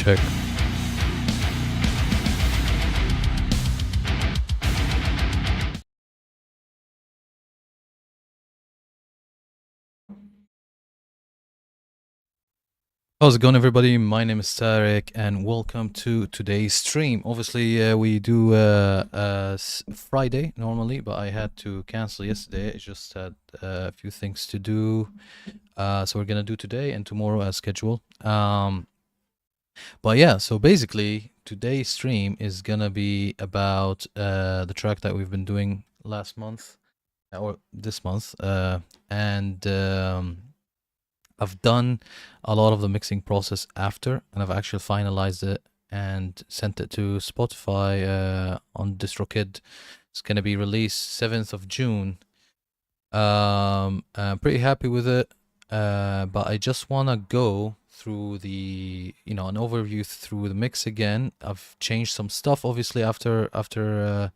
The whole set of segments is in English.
check. How's it going, everybody? My name is Tarek, and welcome to today's stream. Obviously, we do Friday normally, but I had to cancel yesterday. I just had a few things to do, so we're gonna do today and tomorrow as scheduled. But yeah, so basically, today's stream is gonna be about the track that we've been doing last month or this month, and I've done a lot of the mixing process after, and I've actually finalized it and sent it to Spotify on DistroKid. It's gonna be released 7th of June. I'm pretty happy with it, but I just wanna go through the, an overview through the mix again. I've changed some stuff, obviously, after a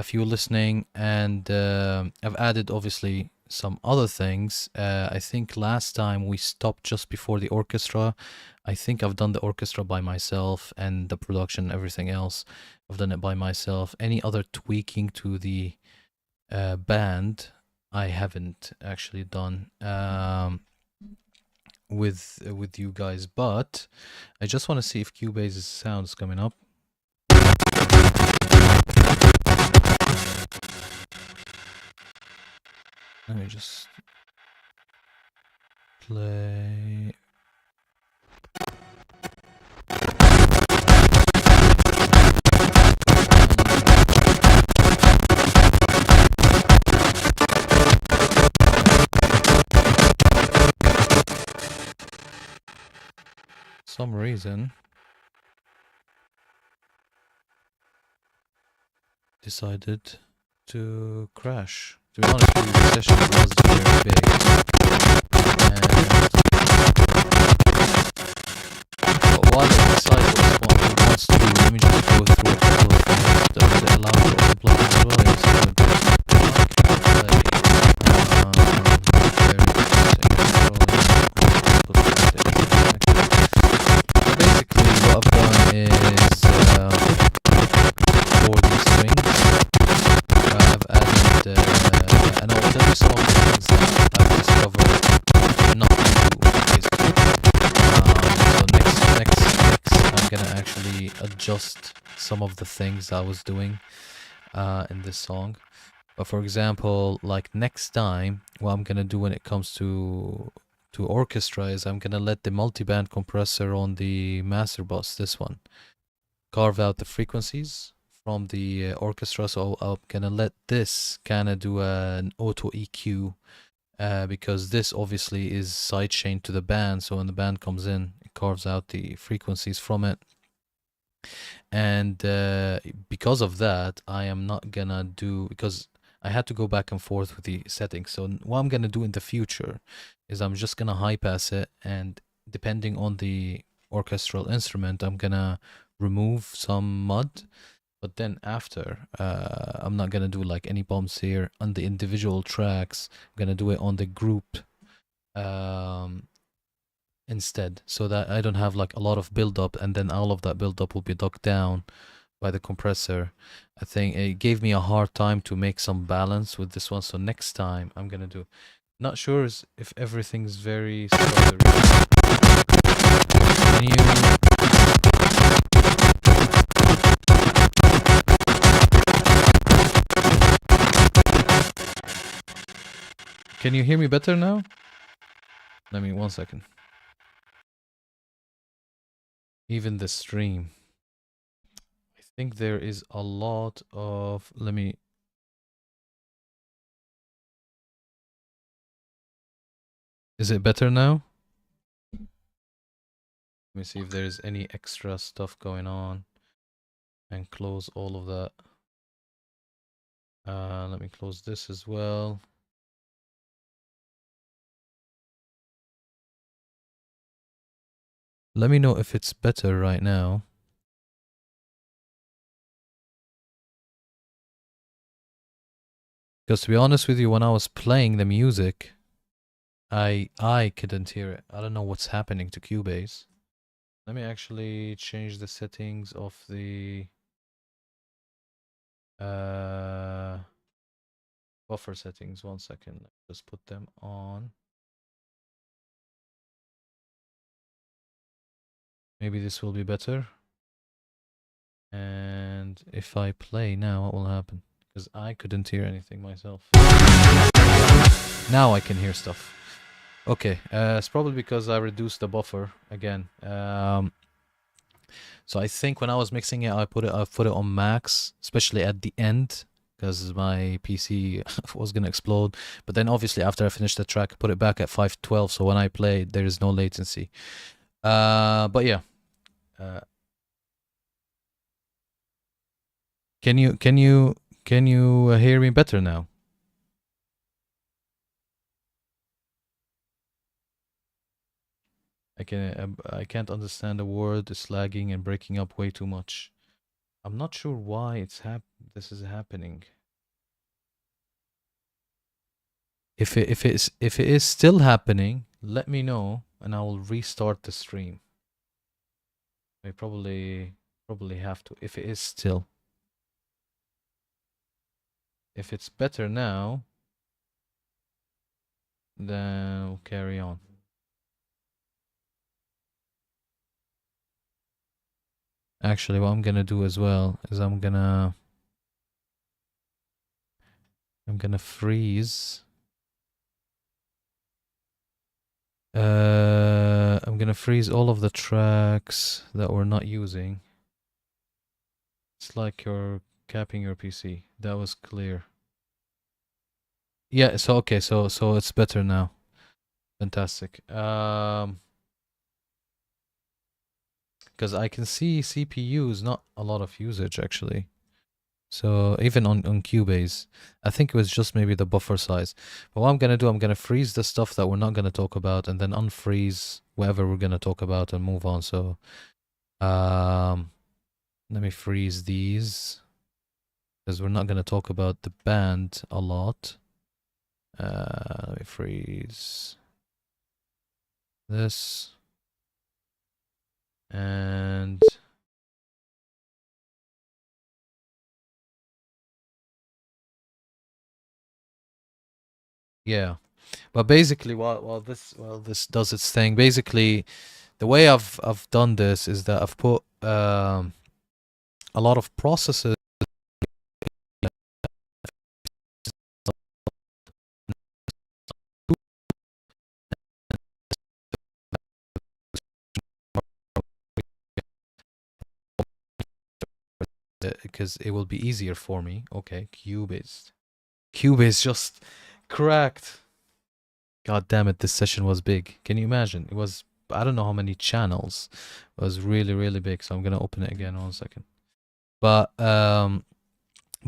few listening, and I've added, obviously, some other things. I think last time we stopped just before the orchestra. I think I've done the orchestra by myself, and the production, everything else, I've done it by myself. Any other tweaking to the band, I haven't actually done with you guys. But I just want to see if Cubase's sound is coming up. Let me just play. Some reason decided to crash. To be honest with you, the session was very big, but while I decide what he wants to do, let me just go through a couple of things that would allow for the plug as well. Yes, I would very basically, what I've done is for these strings, I've added, and I'll tell you some of the things that I've discovered not to do, basically. So next, I'm gonna actually adjust some of the things I was doing in this song. But for example, like next time, what I'm gonna do when it comes to orchestra is I'm gonna let the multiband compressor on the master bus, this one, carve out the frequencies from the orchestra. So I'm gonna let this kind of do an auto EQ, because this obviously is sidechained to the band. So when the band comes in, it carves out the frequencies from it. And because of that, I am not gonna do, because I had to go back and forth with the settings. So what I'm gonna do in the future is I'm just gonna high pass it, and depending on the orchestral instrument, I'm gonna remove some mud. But then after, I'm not gonna do like any bumps here on the individual tracks. I'm gonna do it on the group instead, so that I don't have like a lot of build-up, and then all of that build-up will be ducked down by the compressor. I think it gave me a hard time to make some balance with this one. So next time I'm gonna do. Not sure if everything's very stuttery. Can you hear me better now? Let me 1 second. Even the stream, I think there is a lot of, is it better now? Let me see if there's any extra stuff going on, and close all of that. Let me close this as well. Let me know if it's better right now. Because to be honest with you, when I was playing the music, I couldn't hear it. I don't know what's happening to Cubase. Let me actually change the settings of the uh, buffer settings. 1 second. Just put them on. Maybe this will be better. And if I play now, what will happen? Because I couldn't hear anything myself. Now I can hear stuff. Okay, it's probably because I reduced the buffer again. So I think when I was mixing it, I put it on max, especially at the end, because my PC was gonna explode. But then obviously after I finished the track, I put it back at 512. So when I play, there is no latency. But yeah. Can you hear me better now? I can't understand a word. It's lagging and breaking up way too much. I'm not sure why this is happening. If it is still happening, let me know and I will restart the stream. I probably have to if it is still. If it's better now, then we'll carry on. Actually, what I'm gonna do as well is I'm gonna freeze. I'm gonna freeze all of the tracks that we're not using. It's like you're capping your PC. That was clear. Yeah, so okay, so it's better now. Fantastic. Because I can see CPUs, not a lot of usage actually. So even on Cubase, I think it was just maybe the buffer size. But what I'm gonna do, I'm gonna freeze the stuff that we're not gonna talk about, and then unfreeze whatever we're gonna talk about and move on. So, let me freeze these because we're not gonna talk about the band a lot. Let me freeze this and. Yeah, but basically, while this does its thing, basically, the way I've done this is that I've put a lot of processes because it will be easier for me. Okay, Cubase just cracked. God damn it! This session was big. Can you imagine? It was I don't know how many channels. It was really big. So I'm gonna open it again. 1 second.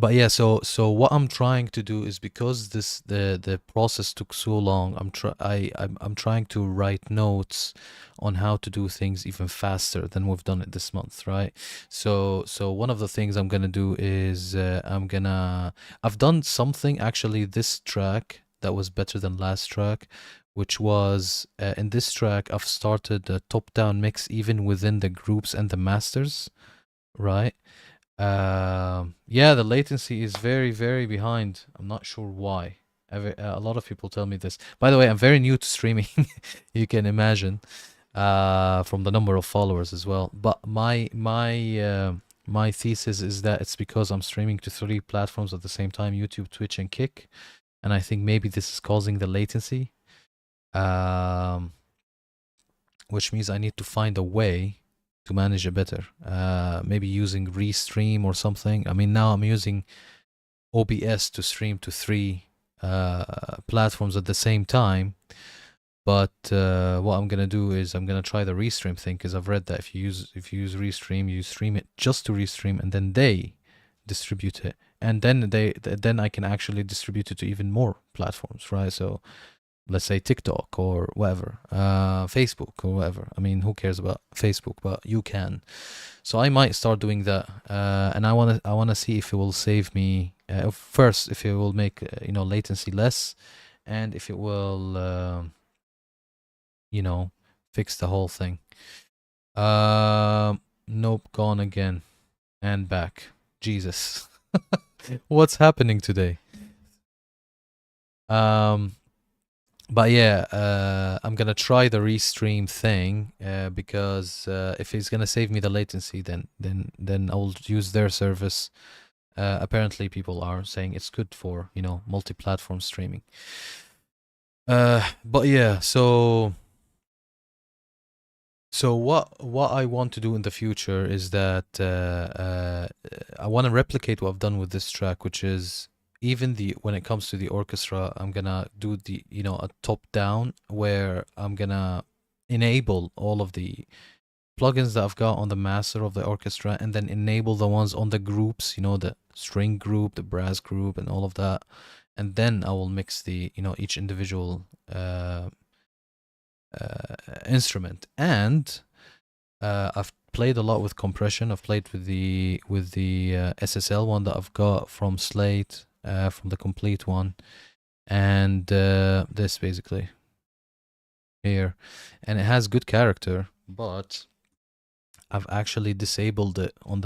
But yeah, so what I'm trying to do is because the process took so long, I'm trying to write notes on how to do things even faster than we've done it this month, right? So one of the things I'm gonna do is I've done something actually this track that was better than last track, which was in this track I've started a top-down mix even within the groups and the masters, right? Yeah, the latency is very behind. I'm not sure why. A lot of people tell me this. By the way, I'm very new to streaming. You can imagine, from the number of followers as well. But my thesis is that it's because I'm streaming to 3 platforms at the same time: YouTube, Twitch, and Kick. And I think maybe this is causing the latency. Which means I need to find a way to manage it better. Maybe using Restream or something. I mean, now I'm using OBS to stream to 3 platforms at the same time. But what I'm gonna do is I'm gonna try the Restream thing because I've read that if you use Restream, you stream it just to Restream, and then they distribute it, and then I can actually distribute it to even more platforms, right? So let's say TikTok or whatever, Facebook or whatever. I mean, who cares about Facebook? But you can. So I might start doing that, and I wanna see if it will save me. First, if it will make latency less, and if it will fix the whole thing. Nope, gone again and back. Jesus. What's happening today? Um, but yeah, I'm gonna try the restream thing because if it's gonna save me the latency, then I'll use their service. Apparently, people are saying it's good for multi-platform streaming. But yeah, so what I want to do in the future is that I want to replicate what I've done with this track, which is even the when it comes to the orchestra, I'm gonna do the a top down where I'm gonna enable all of the plugins that I've got on the master of the orchestra, and then enable the ones on the groups, the string group, the brass group, and all of that, and then I will mix the each individual instrument. And I've played a lot with compression. I've played with the SSL one that I've got from Slate, from the complete one, and this basically here, and it has good character, but I've actually disabled it on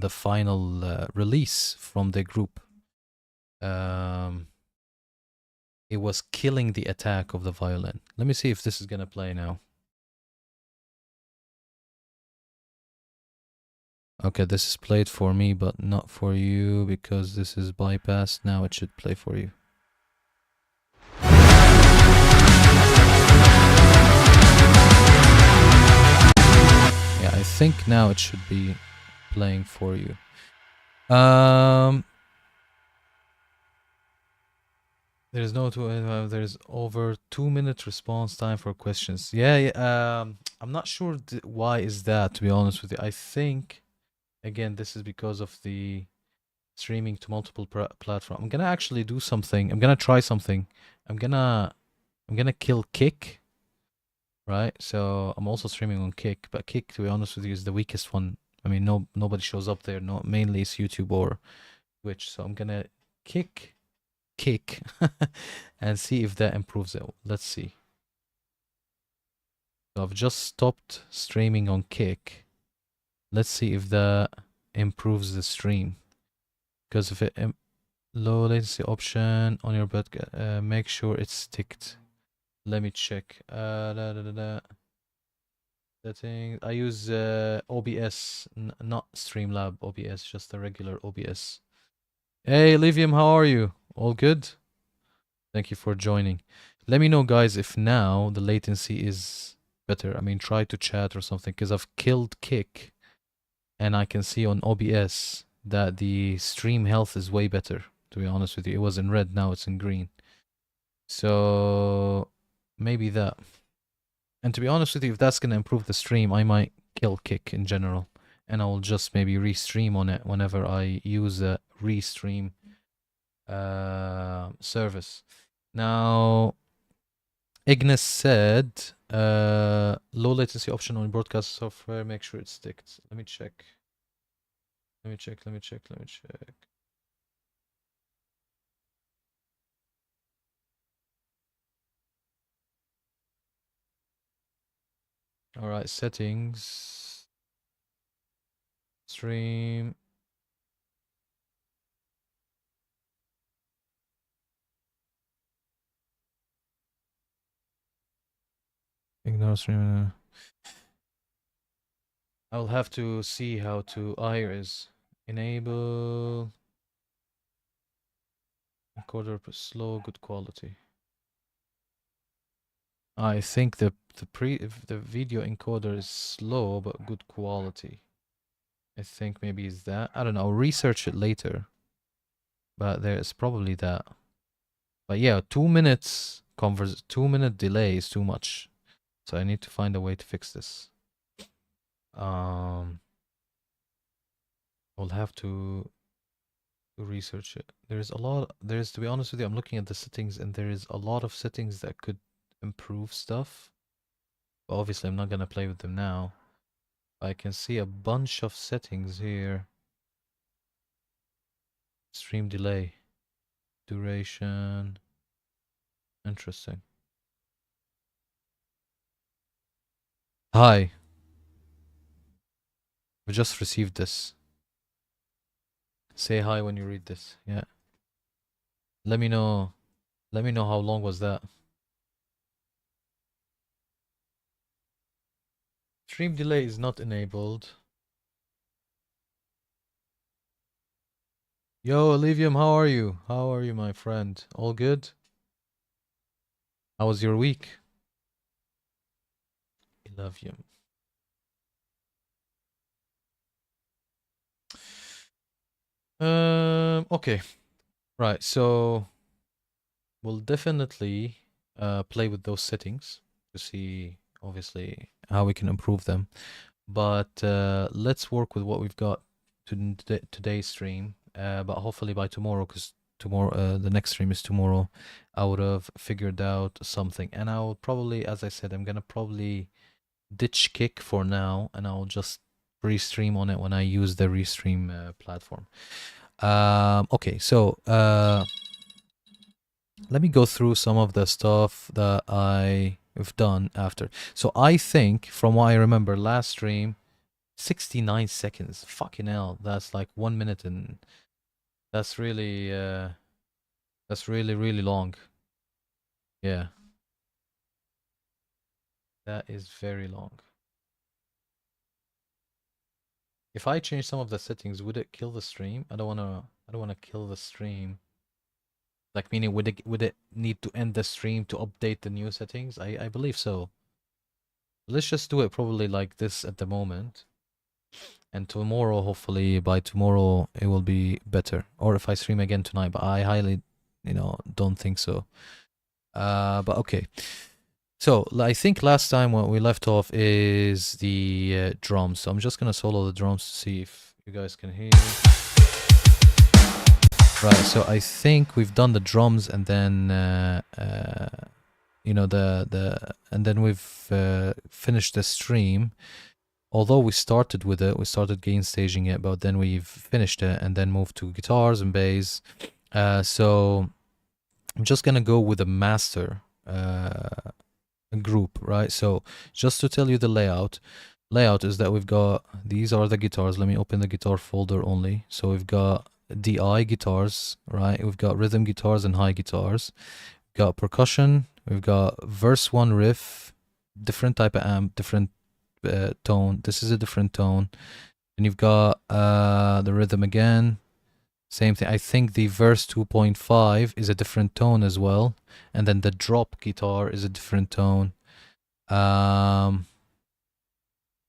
the final release from the group. It was killing the attack of the violin. Let me see if this is gonna play now. Okay, this is played for me, but not for you because this is bypassed. Now it should play for you. Yeah, I think now it should be playing for you. There's no there's over 2 minute response time for questions. Yeah, yeah. I'm not sure why is that, to be honest with you. I think again this is because of the streaming to multiple platform. I'm gonna actually do something. I'm gonna try something. I'm gonna kill Kick, right? So I'm also streaming on Kick, but Kick, to be honest with you, is the weakest one. I mean, nobody shows up there. No, mainly it's YouTube or Twitch. So I'm gonna kick and see if that improves it. Let's see. So I've just stopped streaming on Kick. Let's see if that improves the stream. Because if it low latency option on your bed, make sure it's ticked. Let me check. Settings. I use OBS, not Streamlab OBS, just the regular OBS. Hey, Livium, how are you? All good? Thank you for joining. Let me know, guys, if now the latency is better. I mean, try to chat or something, because I've killed Kick, and I can see on OBS that the stream health is way better, to be honest with you. It was in red, now it's in green. So, maybe that. And to be honest with you, if that's going to improve the stream, I might kill Kick in general. And I will just maybe restream on it whenever I use a restream service. Now, Ignis said, low latency option on broadcast software, make sure it's ticked. Let me check. Let me check. All right, settings, stream. Ignore stream. I'll have to see how to iris. Enable encoder slow, good quality. I think the video encoder is slow but good quality. I think maybe it's that. I don't know. I'll research it later. But there's probably that. But yeah, 2 minutes 2 minute delay is too much. So I need to find a way to fix this. I'll have to research it. There's to be honest with you, I'm looking at the settings and there is a lot of settings that could improve stuff. But obviously I'm not gonna play with them now. I can see a bunch of settings here. Stream delay, duration. Interesting. Hi. We just received this. Say hi when you read this. Yeah. Let me know. Let me know how long was that. Stream delay is not enabled. Yo, Olivium, how are you? How are you, my friend? All good? How was your week? Olivium. Okay. Right, so we'll definitely play with those settings to see, obviously, how we can improve them. But let's work with what we've got to today's stream. But hopefully by tomorrow, because tomorrow the next stream is tomorrow, I would have figured out something. And I'll probably, as I said, I'm gonna probably ditch Kick for now, and I'll just restream on it when I use the restream platform. Okay, so let me go through some of the stuff that I've done after. So I think, from what I remember, last stream, 69 seconds. Fucking hell, that's like 1 minute, and that's really, really long. Yeah, that is very long. If I change some of the settings, would it kill the stream? I don't wanna kill the stream. Like, meaning, would it need to end the stream to update the new settings? I believe so. Let's just do it probably like this at the moment. And tomorrow, hopefully by tomorrow, it will be better. Or if I stream again tonight, but I highly, don't think so. But okay. So I think last time what we left off is the drums. So I'm just gonna solo the drums to see if you guys can hear. Right. So I think we've done the drums, and then and then we've finished the stream. Although we started with it, we started gain staging it, but then we've finished it and then moved to guitars and bass. So I'm just gonna go with a master group, right? So just to tell you the layout is that we've got, these are the guitars. Let me open the guitar folder only. So we've got DI guitars, right? We've got rhythm guitars and high guitars. We've got percussion. We've got verse one riff, different type of amp, different tone. This is a different tone. And you've got the rhythm again. Same thing. I think the verse 2.5 is a different tone as well. And then the drop guitar is a different tone. Yeah,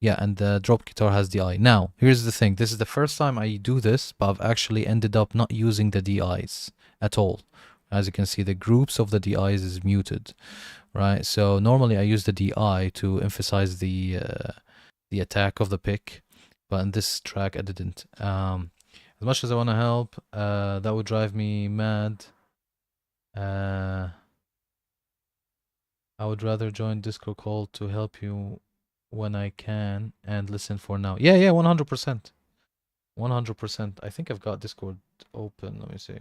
and the drop guitar has DI. Now, here's the thing. This is the first time I do this, but I've actually ended up not using the DIs at all. As you can see, the groups of the DIs is muted, right? So normally I use the DI to emphasize the attack of the pick, but in this track I didn't. As much as I want to help, that would drive me mad. I would rather join Discord call to help you when I can and listen for now. Yeah, 100%. 100%. I think I've got Discord open. Let me see.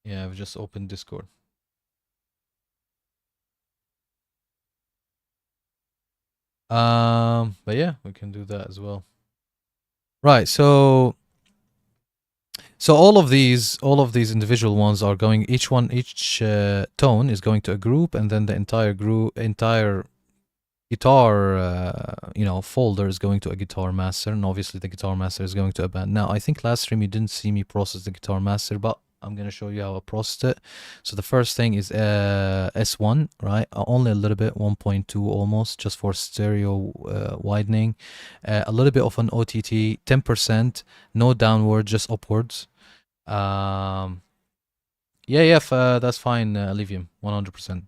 Yeah, I've just opened Discord. But yeah, we can do that as well. Right, so all of these individual ones are going, each tone is going to a group, and then the entire guitar folder is going to a guitar master, and obviously the guitar master is going to a band. Now I think last stream you didn't see me process the guitar master, but I'm gonna show you how I processed it. So the first thing is S1, right? Only a little bit, 1.2 almost, just for stereo widening. A little bit of an OTT, 10%, no downward, just upwards. Yeah, that's fine, Alivium, 100%.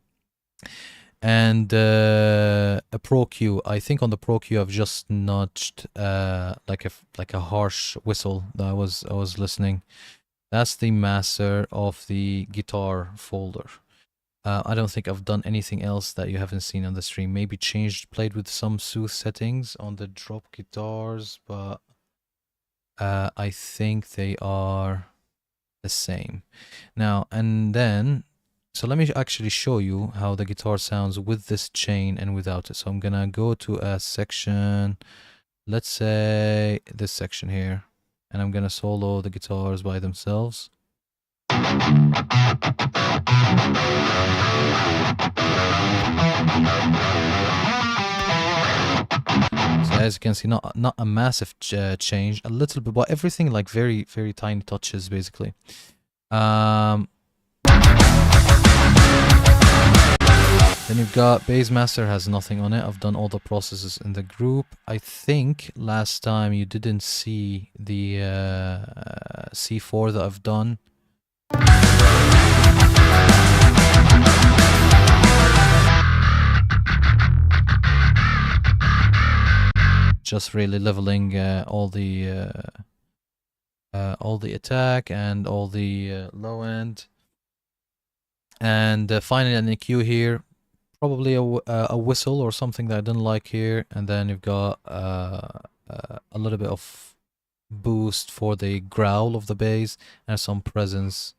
And a Pro Q. I think on the Pro Q I've just notched like a harsh whistle that I was listening. That's the master of the guitar folder. I don't think I've done anything else that you haven't seen on the stream. Maybe played with some soothe settings on the drop guitars, but I think they are the same. Now, and then So let me actually show you how the guitar sounds with this chain and without it. So I'm gonna go to a section, let's say this section here, and I'm gonna solo the guitars by themselves. So as you can see, not a massive change, a little bit, but everything like very, very tiny touches basically. Then you've got Bassmaster has nothing on it. I've done all the processes in the group. I think last time you didn't see the C4 that I've done. Just really leveling all the attack and all the low end. And finally an EQ here. Probably a whistle or something that I didn't like here, and then you've got a little bit of boost for the growl of the bass and some presence.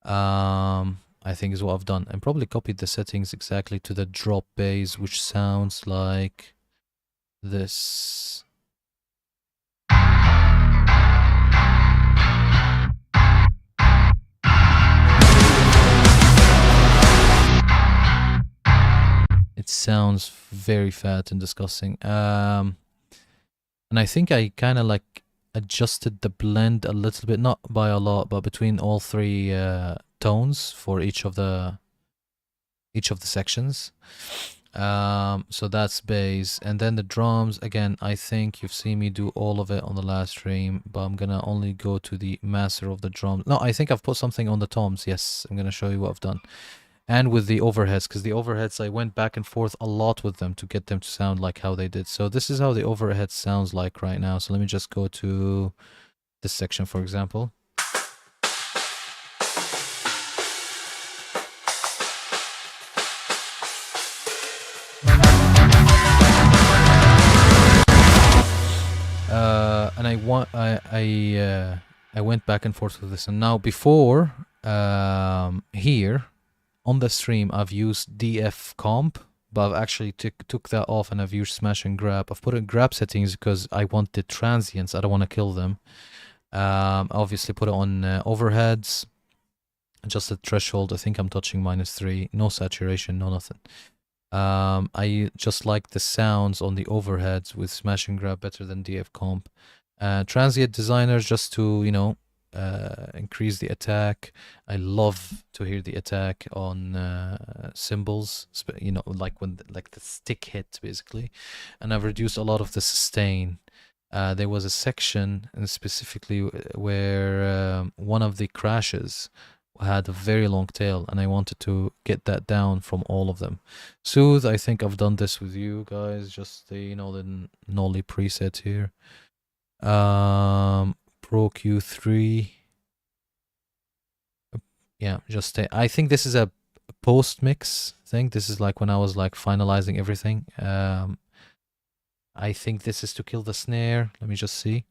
I think is what I've done, and probably copied the settings exactly to the drop bass, which sounds like this. It sounds very fat and disgusting. And I think I kind of like adjusted the blend a little bit, not by a lot, but between all three tones for each of the sections. So that's bass, and then the drums again. I think you've seen me do all of it on the last stream, but I'm gonna only go to the master of the drums. No, I think I've put something on the toms. Yes, I'm gonna show you what I've done. And with the overheads, because the overheads, I went back and forth a lot with them to get them to sound like how they did. So this is how the overhead sounds like right now. So let me just go to this section, for example. And I went back and forth with this. And now before here on the stream, I've used DF comp, but I've actually took that off and I've used smash and grab. I've put in grab settings because I want the transients. I don't want to kill them. Obviously put it on overheads, adjusted threshold. I think I'm touching -3, no saturation, no nothing. I just like the sounds on the overheads with smash and grab better than DF comp. Transient designer just to, you know, increase the attack. I love to hear the attack on cymbals, you know, like when like the stick hit basically. And I've reduced a lot of the sustain. There was a section, and specifically where one of the crashes had a very long tail, and I wanted to get that down from all of them. Soothe, I think I've done this with you guys, just the, you know, the Nolly preset here. Pro Q3. Yeah, just I think this is a post mix thing. This is like when I was like finalizing everything. I think this is to kill the snare. Let me just see.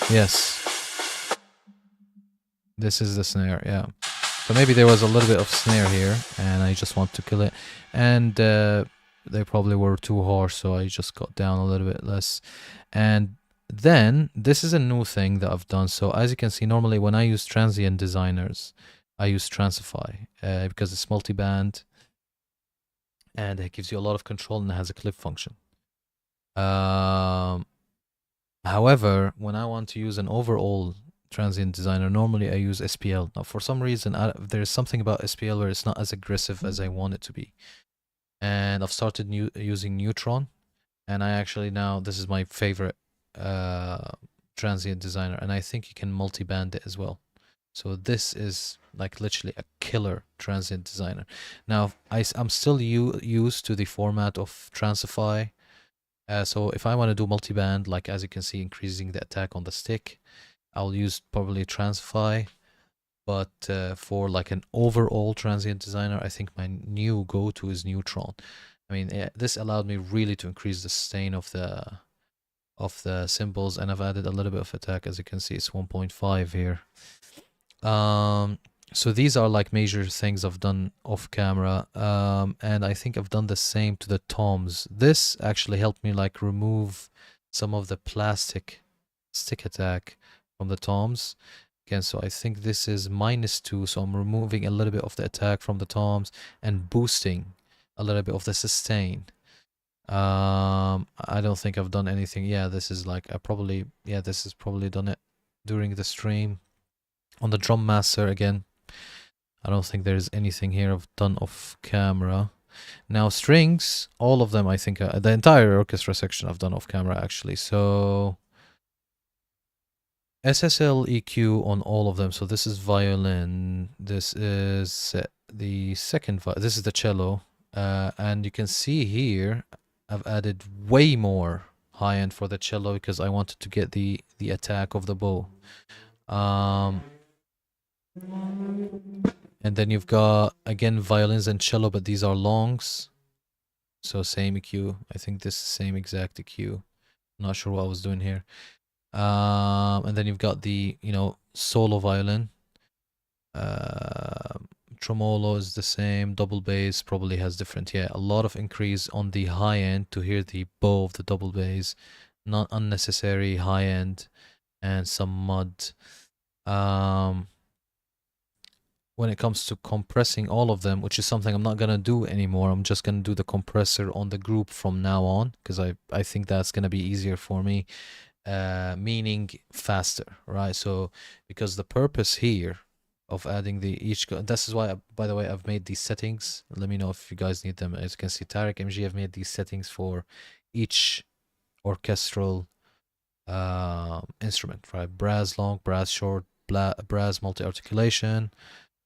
Yes. This is the snare, yeah. So maybe there was a little bit of snare here, and I just want to kill it. And they probably were too harsh, so I just got down a little bit less. And then, this is a new thing that I've done. So as you can see, normally when I use transient designers, I use Transify, because it's multi-band, and it gives you a lot of control, and it has a clip function. However, when I want to use an overall transient designer, normally I use SPL. Now, for some reason, there's something about SPL where it's not as aggressive as I want it to be. And I've started using Neutron, and I actually now, this is my favorite transient designer, and I think you can multi-band it as well. So this is like literally a killer transient designer. Now, I'm still used to the format of Transify. So if I want to do multi-band, like as you can see, increasing the attack on the stick, I'll use probably Transify. But for like an overall transient designer, I think my new go-to is Neutron. I mean, this allowed me really to increase the sustain of the of the cymbals, and I've added a little bit of attack. As you can see, it's 1.5 here. So these are like major things I've done off camera, and I think I've done the same to the toms. This actually helped me like remove some of the plastic stick attack from the toms. Again, so I think this is -2, so I'm removing a little bit of the attack from the toms and boosting a little bit of the sustain. I don't think I've done anything. Yeah, this is like this is probably done it during the stream. On the drum master again, I don't think there's anything here I've done off camera. Now strings, all of them, I think the entire orchestra section I've done off camera actually. So SSL EQ on all of them. So this is violin. This is the second. This is the cello, and you can see here I've added way more high end for the cello because I wanted to get the attack of the bow. And then you've got again violins and cello, but these are longs. So same EQ. I think this is same exact EQ. Not sure what I was doing here. And then you've got the solo violin. Tremolo is the same. Double bass probably has different. Yeah, a lot of increase on the high end to hear the bow of the double bass. Not unnecessary high end, and some mud. When it comes to compressing all of them, which is something I'm not gonna do anymore. I'm just gonna do the compressor on the group from now on because I think that's gonna be easier for me. Meaning faster, right? So because the purpose here of adding this is why by the way I've made these settings. Let me know if you guys need them. As you can see, Tarek MG have made these settings for each orchestral instrument, right? Brass long, brass short, brass multi-articulation,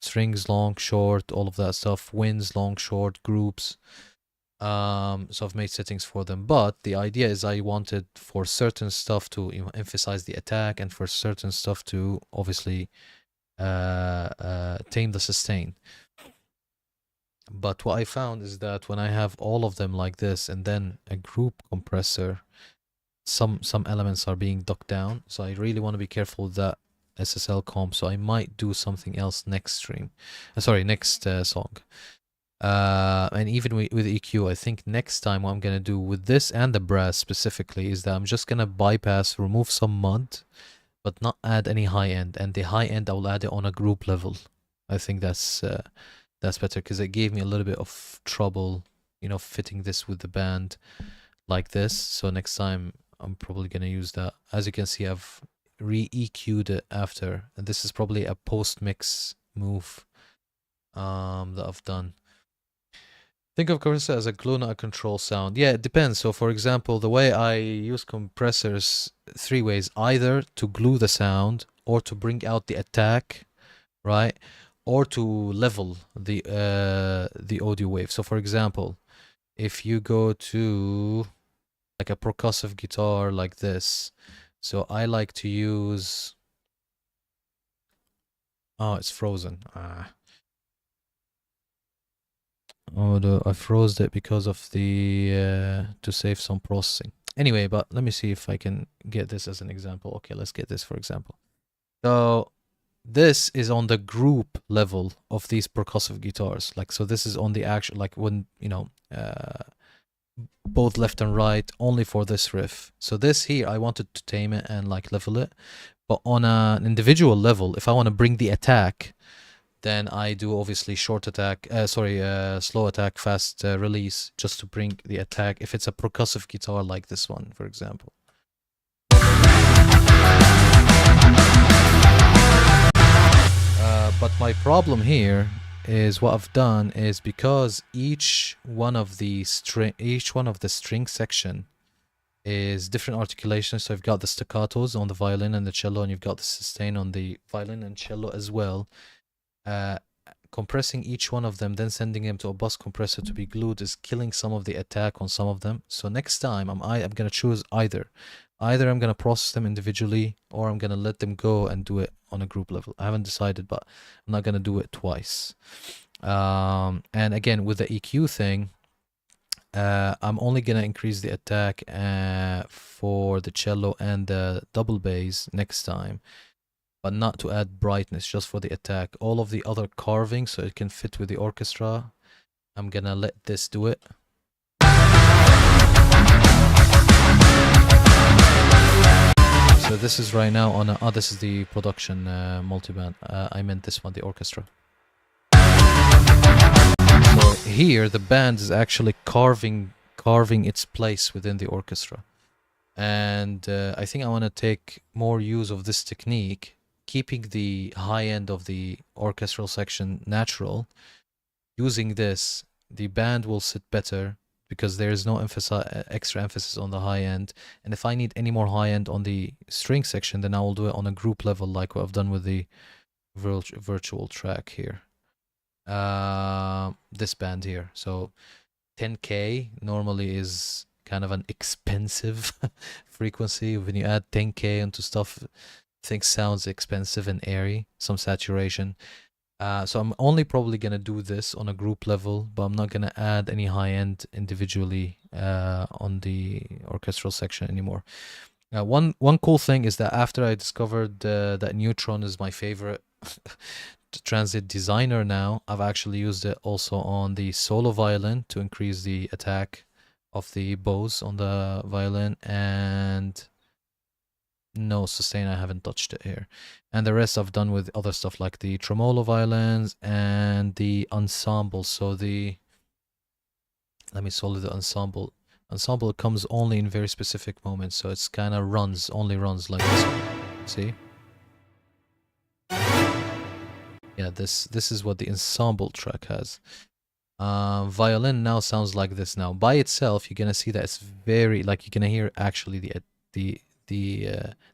strings long, short, all of that stuff, winds long, short, groups. So I've made settings for them, but the idea is I wanted for certain stuff to emphasize the attack, and for certain stuff to obviously tame the sustain. But what I found is that when I have all of them like this and then a group compressor, some elements are being ducked down. So I really want to be careful with that SSL comp. So I might do something else next stream. Next song. And even with EQ, I think next time what I'm going to do with this and the brass specifically is that I'm just going to bypass, remove some mud, but not add any high end. And the high end, I will add it on a group level. I think that's better because it gave me a little bit of trouble, fitting this with the band like this. So next time I'm probably going to use that. As you can see, I've re-EQ'd it after. And this is probably a post-mix move that I've done. Think of compressor as a glue, not a control sound. Yeah, it depends. So for example, the way I use compressors 3 ways: either to glue the sound, or to bring out the attack, right? Or to level the audio wave. So for example, if you go to like a percussive guitar like this, so I like to use it's frozen. I froze it because of the to save some processing. Anyway, but let me see if I can get this as an example. Okay, let's get this for example. So this is on the group level of these percussive guitars. Like, so this is on the actual, like when, both left and right only for this riff. So this here, I wanted to tame it and like level it. But on an individual level, if I want to bring the attack, then I do obviously short attack, slow attack, fast release, just to bring the attack if it's a percussive guitar like this one, for example. But my problem here is what I've done is because each one of the string section is different articulations. So I've got the staccatos on the violin and the cello, and you've got the sustain on the violin and cello as well. Compressing each one of them, then sending them to a bus compressor to be glued is killing some of the attack on some of them. So next time I'm gonna choose either I'm gonna process them individually, or I'm gonna let them go and do it on a group level. I haven't decided, but I'm not gonna do it twice. And again, with the EQ thing, I'm only gonna increase the attack for the cello and the double bass next time, but not to add brightness, just for the attack. All of the other carving, so it can fit with the orchestra, I'm gonna let this do it. So this is right now on a, this is the production multiband. I meant this one, the orchestra. So here the band is actually carving its place within the orchestra. And I think I want to take more use of this technique, keeping the high end of the orchestral section natural. Using this, the band will sit better because there is no extra emphasis on the high end. And if I need any more high end on the string section, then I will do it on a group level, like what I've done with the virtual track here. This band here. So 10K normally is kind of an expensive frequency. When you add 10K into stuff, things sounds expensive and airy, some saturation. So I'm only probably gonna do this on a group level, but I'm not gonna add any high end individually on the orchestral section anymore. One cool thing is that after I discovered that Neutron is my favorite transit designer now, I've actually used it also on the solo violin to increase the attack of the bows on the violin, and no sustain, I haven't touched it here. And the rest I've done with other stuff like the tremolo violins and the ensemble. So the, let me solve the ensemble. Ensemble comes only in very specific moments, so it's kind of only runs like this one. See? Yeah, this is what the ensemble track has. Violin now sounds like this now. By itself, you're gonna see that it's very, like, you're gonna hear actually the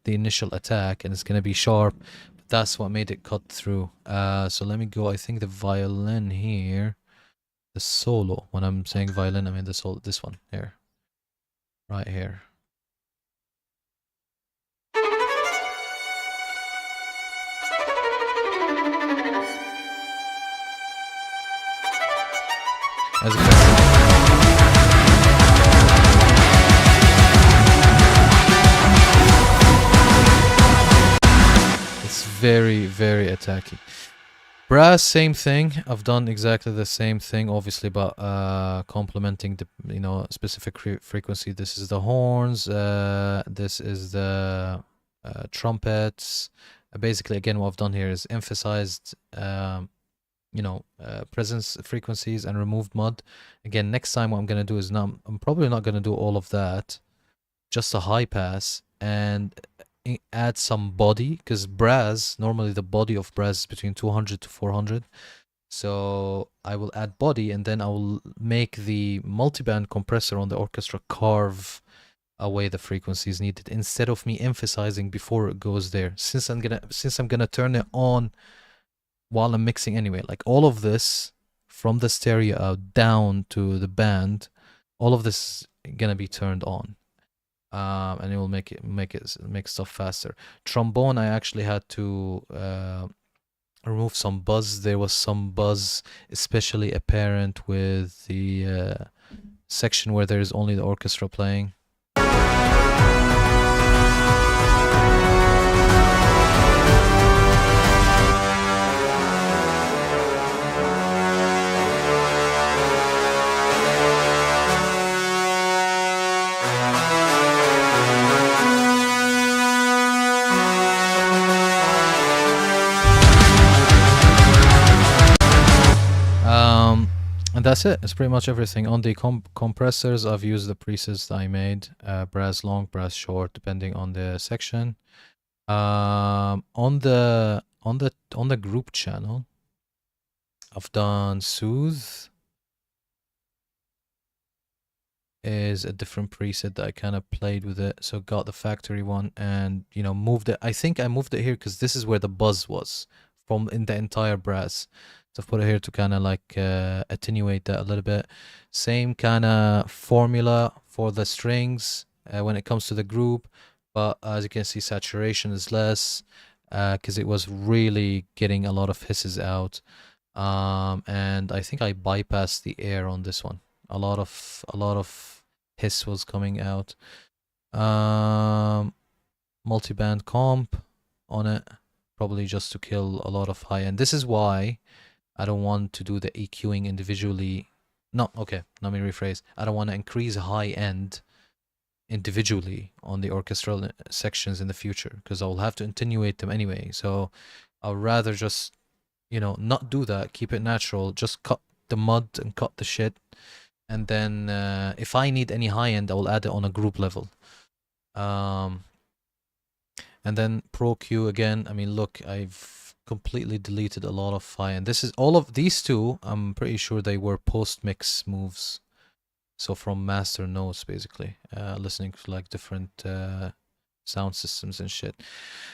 initial attack, and it's gonna be sharp. But that's what made it cut through. So let me go. I think the violin here, the solo. When I'm saying violin, I mean the solo. This one here, right here. As you can see, it's very, very attacking. Brass, same thing. I've done exactly the same thing, obviously, but complementing the specific frequency. This is the horns. This is the trumpets. Basically, again, what I've done here is emphasized presence frequencies and removed mud. Again, next time what I'm gonna do is I'm probably not gonna do all of that, just a high pass, and add some body, because brass, normally the body of brass is between 200 to 400. So I will add body, and then I will make the multiband compressor on the orchestra carve away the frequencies needed, instead of me emphasizing before it goes there, since I'm gonna turn it on while I'm mixing anyway. Like all of this from the stereo out down to the band, all of this is gonna be turned on, and it will make stuff faster. Trombone, I actually had to remove some buzz. There was some buzz, especially apparent with the section where there is only the orchestra playing. And that's it. It's pretty much everything. On the compressors, I've used the presets that I made, brass long, brass short, depending on the section. On the group channel, I've done Soothe. Is a different preset that I kind of played with it. So got the factory one and moved it. I think I moved it here because this is where the buzz was from in the entire brass. So I've put it here to kind of like attenuate that a little bit. Same kind of formula for the strings when it comes to the group, but as you can see, saturation is less because it was really getting a lot of hisses out. And I think I bypassed the air on this one. A lot of hiss was coming out. Multi-band comp on it, probably just to kill a lot of high end. This is why I don't want to do the EQing individually. No, okay, let me rephrase. I don't want to increase high end individually on the orchestral sections in the future, because I'll have to attenuate them anyway. So I'll rather just, you know, not do that, keep it natural, just cut the mud and cut the shit. And then if I need any high end, I will add it on a group level. And then Pro Q again. I mean, look, I've completely deleted a lot of high end. This is all of these two. I'm pretty sure they were post mix moves. So from master notes, basically, listening to like different sound systems and shit.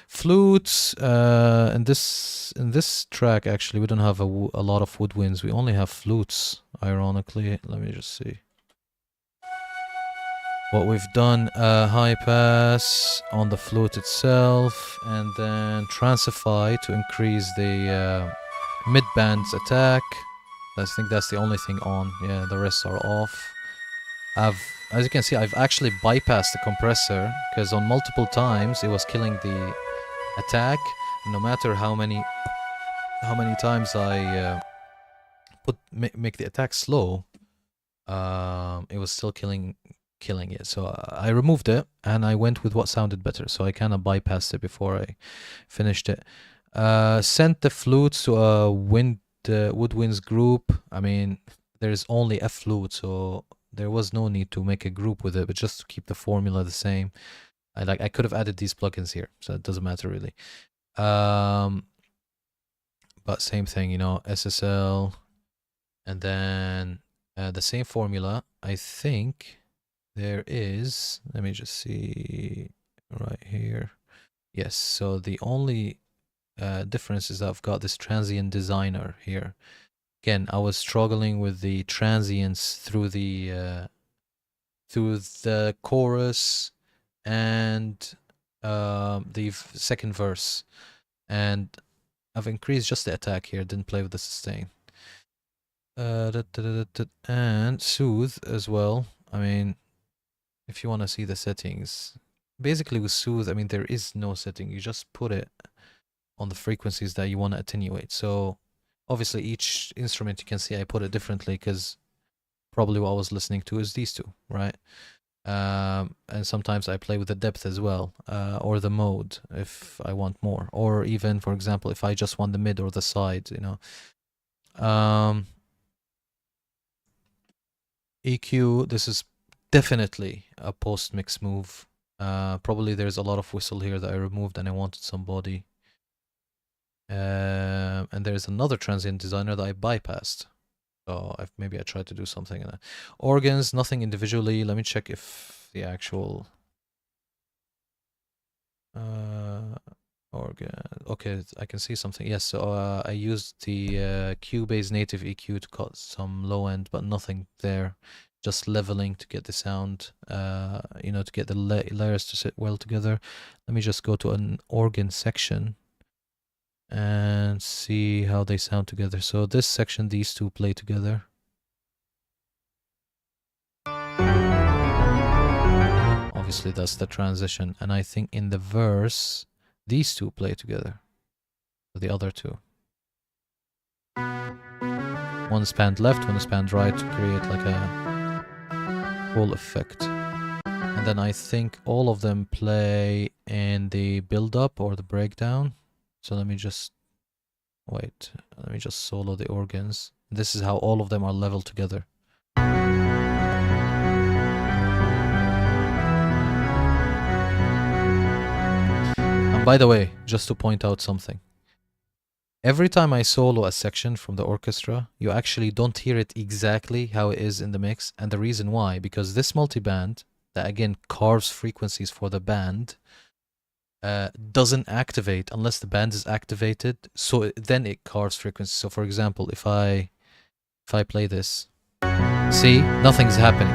Flutes. In this track, actually, we don't have a lot of woodwinds. We only have flutes. Ironically, let me just see. What we've done, high pass on the flute itself, and then transify to increase the mid band's attack. I think that's the only thing on. Yeah, the rest are off. As you can see, I've actually bypassed the compressor, because on multiple times it was killing the attack. No matter how many times I make the attack slow, it was still killing it. So I removed it and I went with what sounded better. So I kind of bypassed it before I finished it. Sent the flutes to a woodwinds group. I mean, there's only a flute, so there was no need to make a group with it, but just to keep the formula the same. I could have added these plugins here, so it doesn't matter really. But same thing, you know, SSL, and then the same formula. I think there is, let me just see right here. Yes, so the only difference is that I've got this transient designer here. Again, I was struggling with the transients through the chorus and the second verse, and I've increased just the attack here, didn't play with the sustain. And soothe as well. I mean, if you want to see the settings, basically with soothe, I mean, there is no setting. You just put it on the frequencies that you want to attenuate. So obviously each instrument, you can see I put it differently, because probably what I was listening to is these two, right? And sometimes I play with the depth as well, or the mode if I want more, or even, for example, if I just want the mid or the side, you know. EQ, this is definitely a post-mix move. Probably there's a lot of whistle here that I removed and I wanted some body. And there's another transient designer that I bypassed. So maybe I tried to do something in that. Organs, nothing individually. Let me check if the actual organ. Okay, I can see something. Yes, so I used the Cubase native EQ to cut some low end, but nothing there. Just leveling to get the sound, you know, to get the layers to sit well together. Let me just go to an organ section and see how they sound together. So this section, these two play together. Obviously that's the transition, and I think in the verse these two play together, the other two. One spanned left, one spanned right, to create like a full effect. And then I think all of them play in the build-up or the breakdown. So let me just wait. Let me just solo the organs. This is how all of them are leveled together. And by the way, just to point out something. Every time I solo a section from the orchestra, you actually don't hear it exactly how it is in the mix. And the reason why, because this multiband, that again carves frequencies for the band, doesn't activate unless the band is activated. So then it carves frequencies. So for example, if I play this, see, nothing's happening.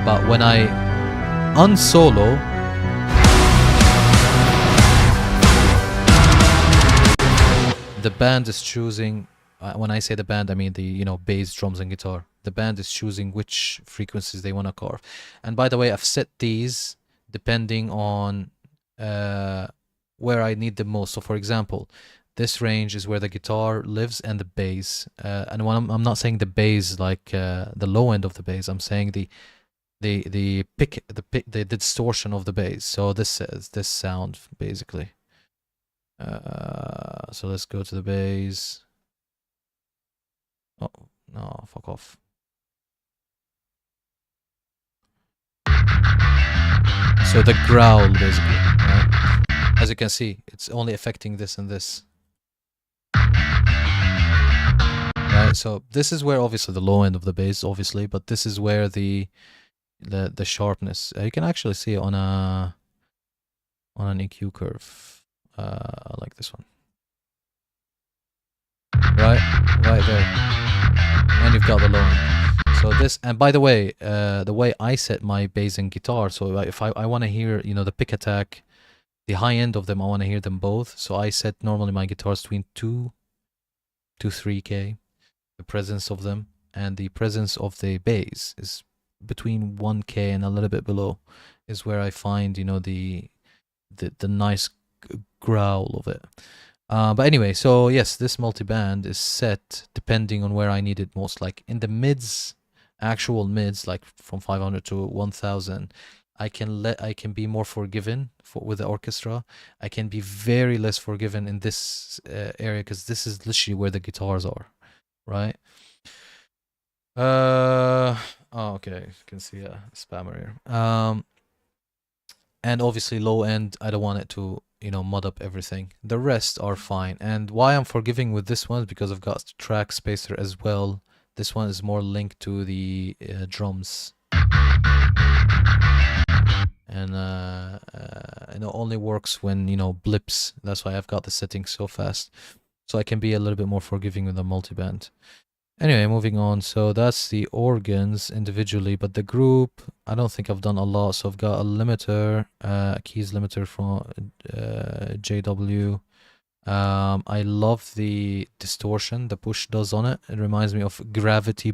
But when I unsolo, the band is choosing, when I say the band, I mean the, you know, bass, drums, and guitar. The band is choosing which frequencies they want to carve. And by the way, I've set these depending on where I need them most. So for example, this range is where the guitar lives and the bass. And when I'm not saying the bass like the low end of the bass, I'm saying the distortion of the bass. So this is this sound basically. So let's go to the bass. Oh no, fuck off. So the growl basically, right? As you can see, it's only affecting this and this. Right, so this is where obviously the low end of the bass, obviously, but this is where the sharpness. You can actually see it on an EQ curve, like this one. Right there, and you've got the low end. So this, and by the way I set my bass and guitar, so if I want to hear, you know, the pick attack, the high end of them, I want to hear them both. So I set normally my guitars between 2 to 3K, the presence of them, and the presence of the bass is between 1K and a little bit below, is where I find, you know, the nice growl of it. But anyway, so yes, this multiband is set depending on where I need it most. Like in the mids, actual mids, like from 500 to 1000, I can be more forgiven with the orchestra. I can be very less forgiven in this area, because this is literally where the guitars are, right? Oh, okay, you can see a spammer here. And obviously low end, I don't want it to, you know, mud up everything. The rest are fine. And why I'm forgiving with this one is because I've got track spacer as well. This one is more linked to the drums. And it only works when, you know, blips. That's why I've got the settings so fast. So I can be a little bit more forgiving with the multiband. Anyway, moving on. So that's the organs individually, but the group, I don't think I've done a lot. So I've got a limiter, keys limiter from JW. I love the distortion the push does on it. It reminds me of gravity